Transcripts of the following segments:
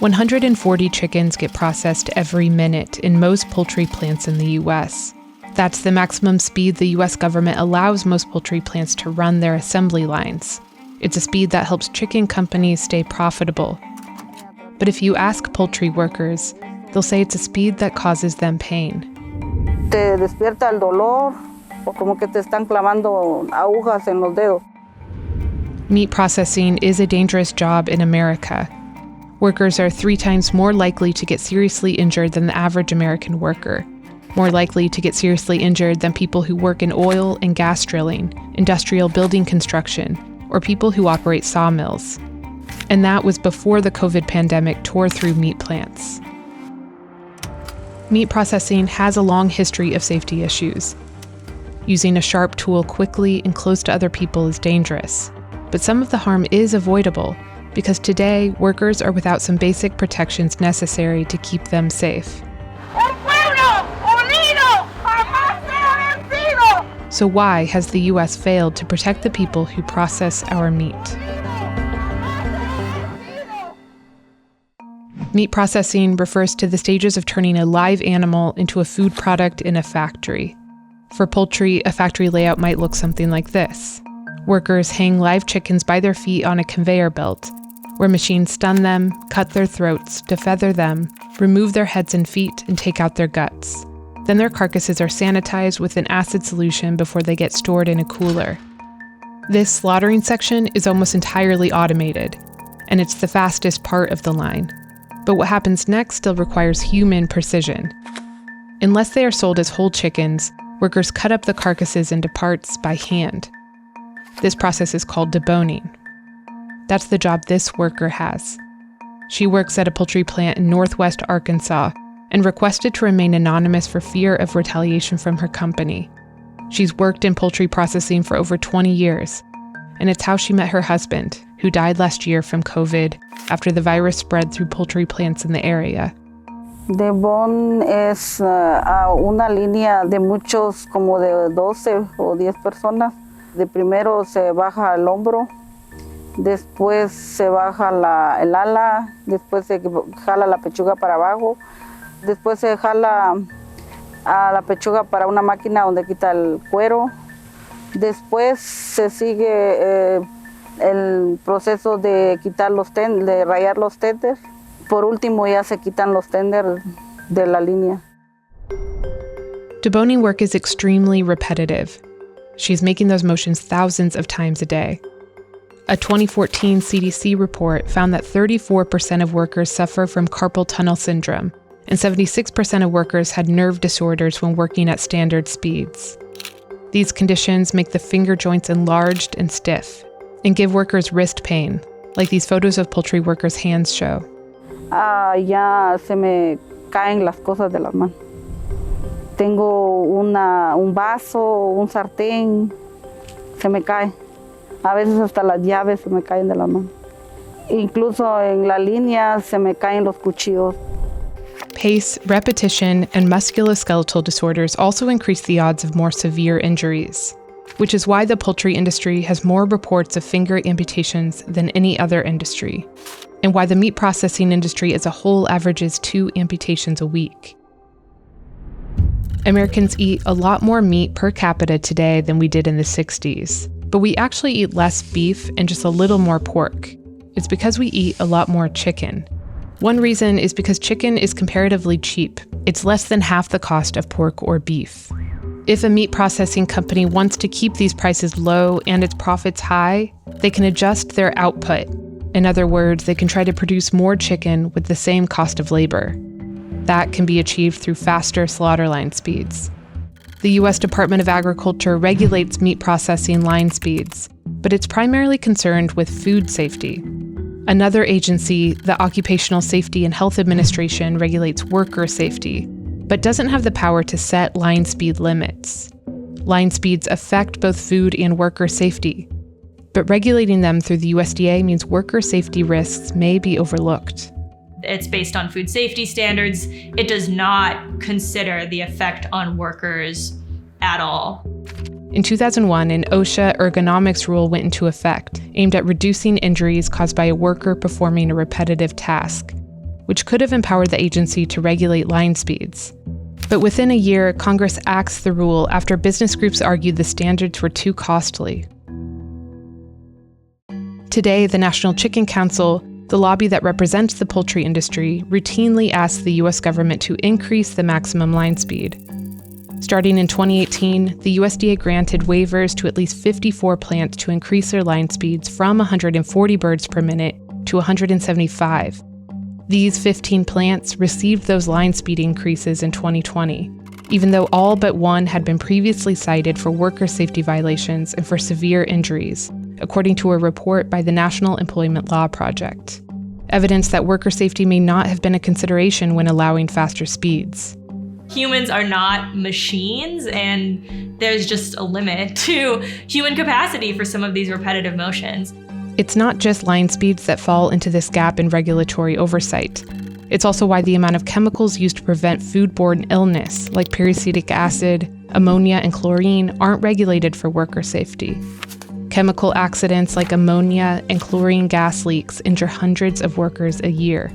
140 chickens get processed every minute in most poultry plants in the U.S. That's the maximum speed the U.S. government allows most poultry plants to run their assembly lines. It's a speed that helps chicken companies stay profitable. But if you ask poultry workers, they'll say it's a speed that causes them pain. Te despierta el dolor, o como que te están clavando agujas en los dedos. Meat processing is a dangerous job in America. Workers are 3 times more likely to get seriously injured than the average American worker, more likely to get seriously injured than people who work in oil and gas drilling, industrial building construction, or people who operate sawmills. And that was before the COVID pandemic tore through meat plants. Meat processing has a long history of safety issues. Using a sharp tool quickly and close to other people is dangerous, but some of the harm is avoidable because today workers are without some basic protections necessary to keep them safe. So why has the U.S. failed to protect the people who process our meat? Meat processing refers to the stages of turning a live animal into a food product in a factory. For poultry, a factory layout might look something like this. Workers hang live chickens by their feet on a conveyor belt, where machines stun them, cut their throats, defeather them, remove their heads and feet, and take out their guts. Then their carcasses are sanitized with an acid solution before they get stored in a cooler. This slaughtering section is almost entirely automated, and it's the fastest part of the line. But what happens next still requires human precision. Unless they are sold as whole chickens, workers cut up the carcasses into parts by hand. This process is called deboning. That's the job this worker has. She works at a poultry plant in northwest Arkansas and requested to remain anonymous for fear of retaliation from her company. She's worked in poultry processing for over 20 years, and it's how she met her husband, who died last year from COVID after the virus spread through poultry plants in the area. Debone es una línea de muchos, como de 12 o 10 personas. De primero se baja el hombro, después se baja el ala, después se jala la pechuga para abajo, después se jala a la pechuga para una máquina donde quita el cuero, después se sigue el proceso de quitar de rayar los tenders. Por último ya se quitan los tenders de la línea. Deboning work is extremely repetitive. She's making those motions thousands of times a day. A 2014 CDC report found that 34% of workers suffer from carpal tunnel syndrome, and 76% of workers had nerve disorders when working at standard speeds. These conditions make the finger joints enlarged and stiff, and give workers wrist pain, like these photos of poultry workers' hands show. Ya se me caen las cosas de las manos. Tengo un vaso, un sartén, se me cae. A veces hasta las llaves se me caen de las manos. Incluso en la línea se me caen los cuchillos. Pace, repetition, and musculoskeletal disorders also increase the odds of more severe injuries, which is why the poultry industry has more reports of finger amputations than any other industry, and why the meat processing industry as a whole averages 2 amputations a week. Americans eat a lot more meat per capita today than we did in the 60s, but we actually eat less beef and just a little more pork. It's because we eat a lot more chicken. One reason is because chicken is comparatively cheap. It's less than half the cost of pork or beef. If a meat processing company wants to keep these prices low and its profits high, they can adjust their output. In other words, they can try to produce more chicken with the same cost of labor. That can be achieved through faster slaughter line speeds. The U.S. Department of Agriculture regulates meat processing line speeds, but it's primarily concerned with food safety. Another agency, the Occupational Safety and Health Administration, regulates worker safety, but doesn't have the power to set line speed limits. Line speeds affect both food and worker safety, but regulating them through the USDA means worker safety risks may be overlooked. It's based on food safety standards. It does not consider the effect on workers at all. In 2001, an OSHA ergonomics rule went into effect, aimed at reducing injuries caused by a worker performing a repetitive task. which could have empowered the agency to regulate line speeds. But within a year, Congress axed the rule after business groups argued the standards were too costly. Today, the National Chicken Council, the lobby that represents the poultry industry, routinely asks the U.S. government to increase the maximum line speed. Starting in 2018, the USDA granted waivers to at least 54 plants to increase their line speeds from 140 birds per minute to 175. These 15 plants received those line speed increases in 2020, even though all but one had been previously cited for worker safety violations and for severe injuries, according to a report by the National Employment Law Project. Evidence that worker safety may not have been a consideration when allowing faster speeds. Humans are not machines, and there's just a limit to human capacity for some of these repetitive motions. It's not just line speeds that fall into this gap in regulatory oversight. It's also why the amount of chemicals used to prevent foodborne illness, like peracetic acid, ammonia, and chlorine, aren't regulated for worker safety. Chemical accidents like ammonia and chlorine gas leaks injure hundreds of workers a year.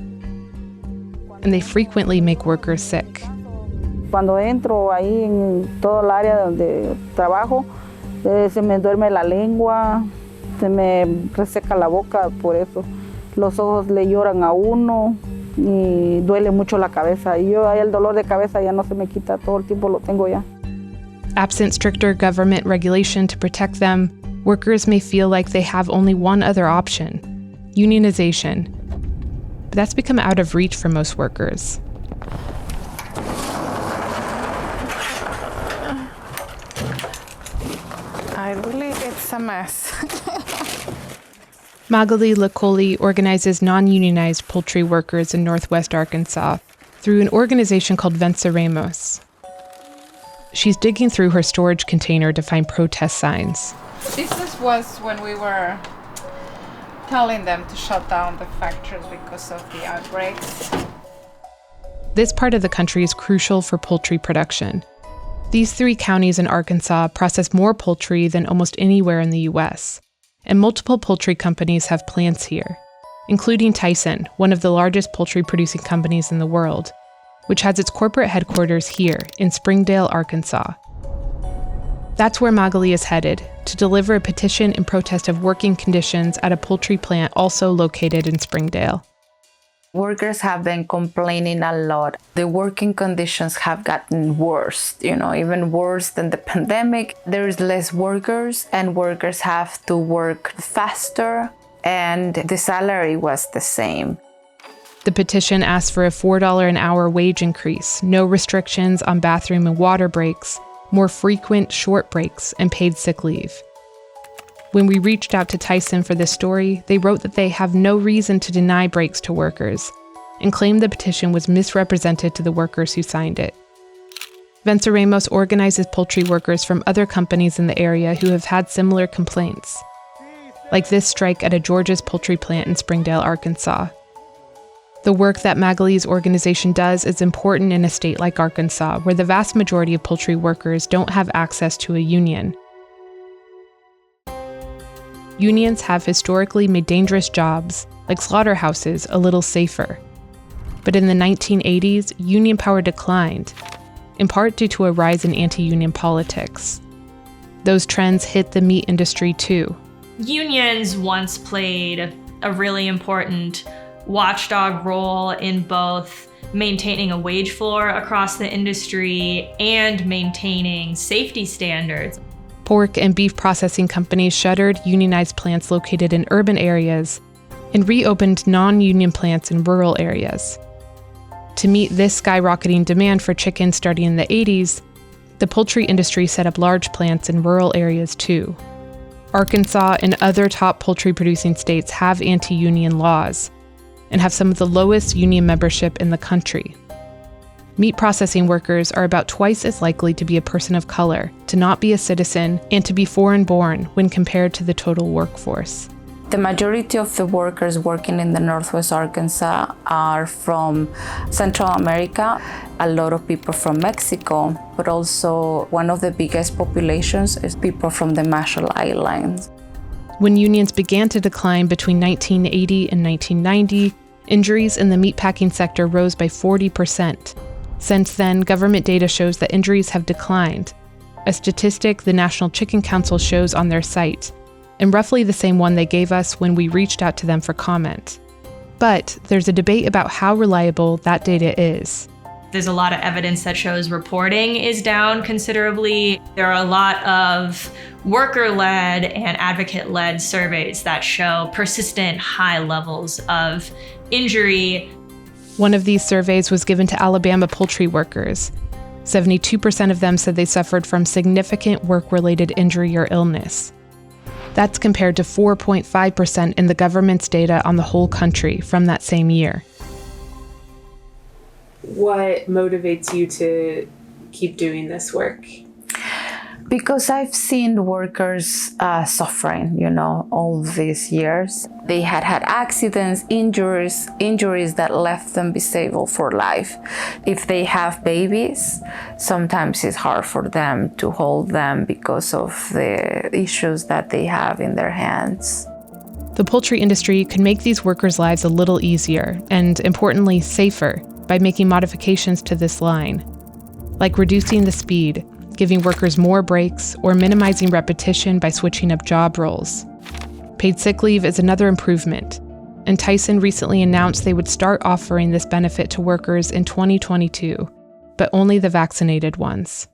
And they frequently make workers sick. Cuando entro ahí en todo el área de trabajo, se me duerme la lengua, se me reseca la boca por eso. Los ojos le lloran a uno y duele mucho la cabeza. Y yo ahí el dolor de cabeza ya no se me quita, todo el tiempo lo tengo ya. Absent stricter government regulation to protect them, workers may feel like they have only one other option: unionization. But that's become out of reach for most workers. It's a mess. Magali Licoli organizes non-unionized poultry workers in Northwest Arkansas through an organization called Venceremos. She's digging through her storage container to find protest signs. This was when we were telling them to shut down the factories because of the outbreaks. This part of the country is crucial for poultry production. These 3 counties in Arkansas process more poultry than almost anywhere in the U.S., and multiple poultry companies have plants here, including Tyson, one of the largest poultry-producing companies in the world, which has its corporate headquarters here in Springdale, Arkansas. That's where Magali is headed, to deliver a petition in protest of working conditions at a poultry plant also located in Springdale. Workers have been complaining a lot. The working conditions have gotten worse, even worse than the pandemic. There's less workers, and workers have to work faster, and the salary was the same. The petition asks for a $4 an hour wage increase, no restrictions on bathroom and water breaks, more frequent short breaks, and paid sick leave. When we reached out to Tyson for this story, they wrote that they have no reason to deny breaks to workers and claimed the petition was misrepresented to the workers who signed it. Venceremos organizes poultry workers from other companies in the area who have had similar complaints, like this strike at a George's poultry plant in Springdale, Arkansas. The work that Magali's organization does is important in a state like Arkansas, where the vast majority of poultry workers don't have access to a union. Unions have historically made dangerous jobs, like slaughterhouses, a little safer. But in the 1980s, union power declined, in part due to a rise in anti-union politics. Those trends hit the meat industry too. Unions once played a really important watchdog role in both maintaining a wage floor across the industry and maintaining safety standards. Pork and beef processing companies shuttered unionized plants located in urban areas and reopened non-union plants in rural areas. To meet this skyrocketing demand for chicken starting in the 80s, the poultry industry set up large plants in rural areas too. Arkansas and other top poultry-producing states have anti-union laws and have some of the lowest union membership in the country. Meat processing workers are about twice as likely to be a person of color, to not be a citizen, and to be foreign-born when compared to the total workforce. The majority of the workers working in the Northwest Arkansas are from Central America, a lot of people from Mexico, but also one of the biggest populations is people from the Marshall Islands. When unions began to decline between 1980 and 1990, Injuries in the meatpacking sector rose by 40%. Since then, government data shows that injuries have declined, a statistic the National Chicken Council shows on their site, and roughly the same one they gave us when we reached out to them for comment. But there's a debate about how reliable that data is. There's a lot of evidence that shows reporting is down considerably. There are a lot of worker-led and advocate-led surveys that show persistent high levels of injury. One of these surveys was given to Alabama poultry workers. 72% of them said they suffered from significant work-related injury or illness. That's compared to 4.5% in the government's data on the whole country from that same year. What motivates you to keep doing this work? Because I've seen workers suffering, all these years. They had accidents, injuries that left them disabled for life. If they have babies, sometimes it's hard for them to hold them because of the issues that they have in their hands. The poultry industry could make these workers' lives a little easier and, importantly, safer by making modifications to this line, like reducing the speed, giving workers more breaks, or minimizing repetition by switching up job roles. Paid sick leave is another improvement, and Tyson recently announced they would start offering this benefit to workers in 2022, but only the vaccinated ones.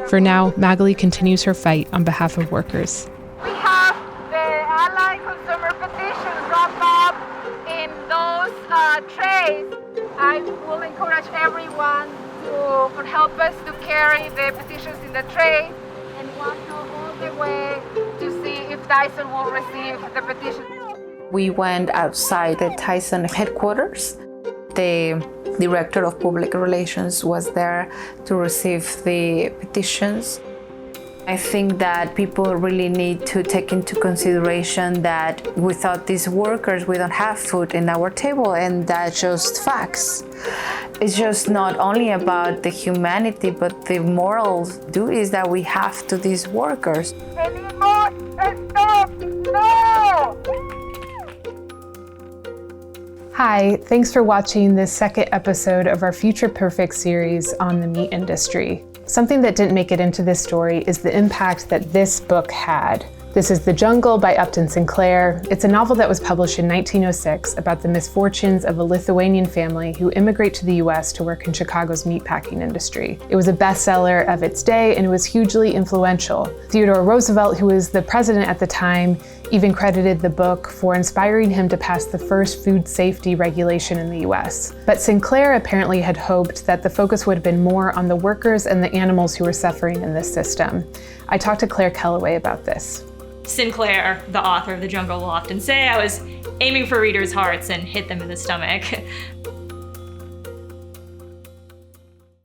For now, Magali continues her fight on behalf of workers. We have the Allied Consumer Petitions wrapped up in those trays. I will encourage everyone to help us to carry the petitions in the tray and walk all the way to see if Tyson will receive the petition. We went outside the Tyson headquarters. The director of public relations was there to receive the petitions. I think that people really need to take into consideration that without these workers, we don't have food in our table, and that's just facts. It's just not only about the humanity, but the moral duties that we have to these workers. Hi, thanks for watching this second episode of our Future Perfect series on the meat industry. Something that didn't make it into this story is the impact that this book had. This is The Jungle by Upton Sinclair. It's a novel that was published in 1906 about the misfortunes of a Lithuanian family who immigrate to the US to work in Chicago's meatpacking industry. It was a bestseller of its day, and it was hugely influential. Theodore Roosevelt, who was the president at the time, even credited the book for inspiring him to pass the first food safety regulation in the US. But Sinclair apparently had hoped that the focus would have been more on the workers and the animals who were suffering in this system. I talked to Claire Kellaway about this. Sinclair, the author of The Jungle, will often say, I was aiming for readers' hearts and hit them in the stomach.